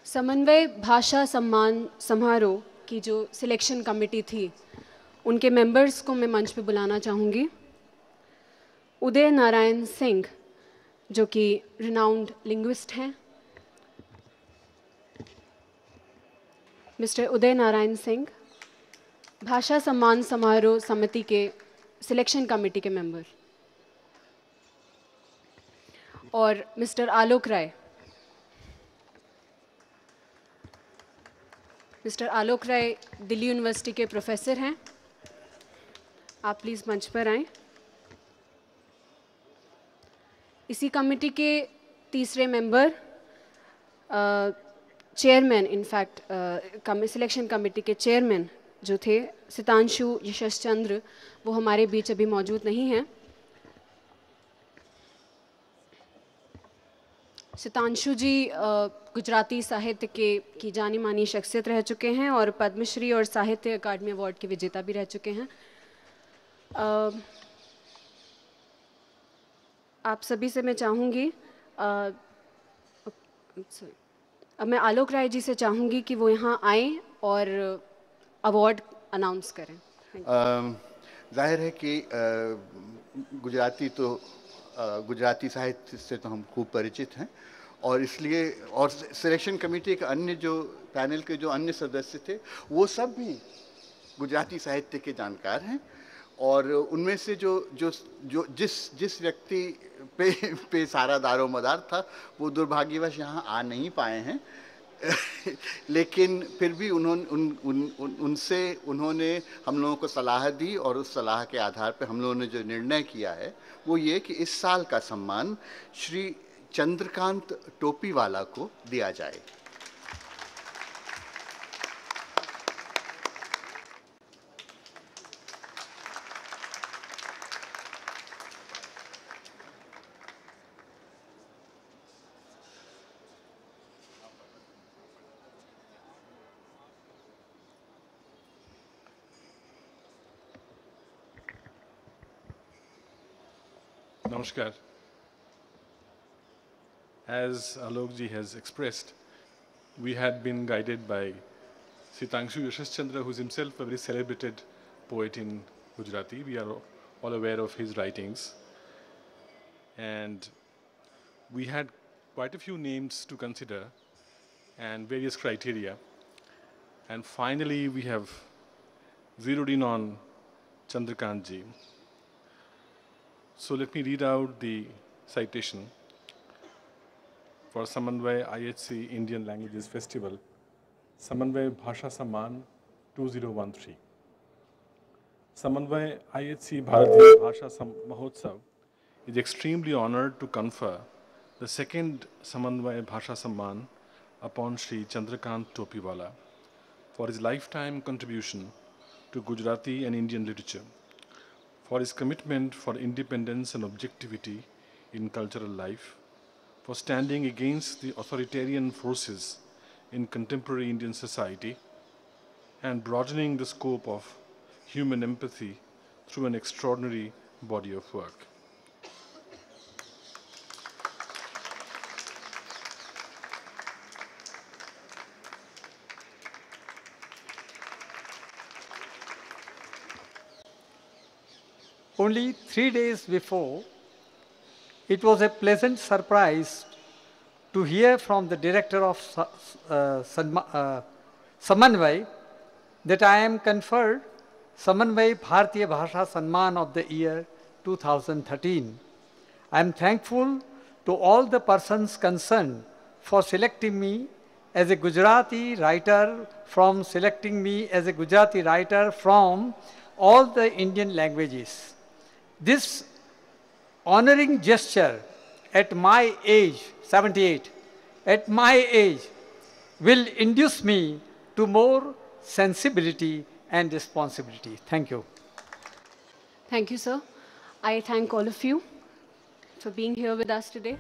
समन्वय भाषा सम्मान समारोह की जो सिलेक्शन कमेटी थी, उनके मेंबर्स को मैं मंच पे बुलाना चाहूँगी। उदय नारायण सिंह, जो कि रिनाउंड लिंग्विस्ट हैं। मिस्टर उदय नारायण सिंह, भाषा सम्मान समारोह समिति के सिलेक्शन कमेटी के मेंबर। और mister Alok Rai. Mister Alok Rai Delhi university के प्रोफेसर हैं। आप प्लीज़ मंच पर आएं। इसी कमेटी के तीसरे member, chairman, in fact selection committee के चेयरमैन जो थे सितांशु यशस चंद्र, वो हमारे बीच अभी मौजूद नहीं हैं। सितांशु जी गुजराती साहित्य की जानी मानी शख्सियत रह चुके हैं और पद्मश्री और साहित्य अकादमी अवार्ड के विजेता भी रह चुके हैं। आप सभी से मैं चाहूँगी, अब मैं आलोक राय जी से चाहूँगी कि वो यहाँ आएँ और अवार्ड अनाउंस करें। जाहिर है कि गुजराती साहित्य से तो हम खूब परिचित हैं और इसलिए, और सिलेक्शन कमेटी के अन्य जो पैनल के जो अन्य सदस्य थे वो सब भी गुजराती साहित्य के जानकार हैं और उनमें से जिस व्यक्ति पे सारा दारोमदार था वो दुर्भाग्यवश यहाँ आ नहीं पाए हैं लेकिन फिर भी उन्होंने हम लोगों को सलाह दी और उस सलाह के आधार पर हम लोगों ने जो निर्णय किया है वो ये कि इस साल का सम्मान श्री चंद्रकांत टोपीवाला को दिया जाए। Namaskar. As Alokji has expressed, we had been guided by Sitangshu Yashas Chandra, who is himself a very celebrated poet in Gujarati. We are all aware of his writings. And we had quite a few names to consider and various criteria. And finally, we have zeroed in on Chandrakantji. So let me read out the citation for Samanvay IHC Indian Languages Festival, Samanvay Bhasha Samman 2013. Samanvay IHC Bharatiya Bhasha Mahotsav is extremely honored to confer the second Samanvay Bhasha Samman upon Sri Chandrakant Topiwala for his lifetime contribution to Gujarati and Indian literature, for his commitment for independence and objectivity in cultural life, for standing against the authoritarian forces in contemporary Indian society, and broadening the scope of human empathy through an extraordinary body of work. Only 3 days before, it was a pleasant surprise to hear from the director of Samanvay that I am conferred Samanvay Bharatiya Bhasha Samman of the year 2013. I am thankful to all the persons concerned for selecting me as a Gujarati writer from all the Indian languages. This honoring gesture at my age, 78, at my age, will induce me to more sensibility and responsibility. Thank you. Thank you, sir. I thank all of you for being here with us today.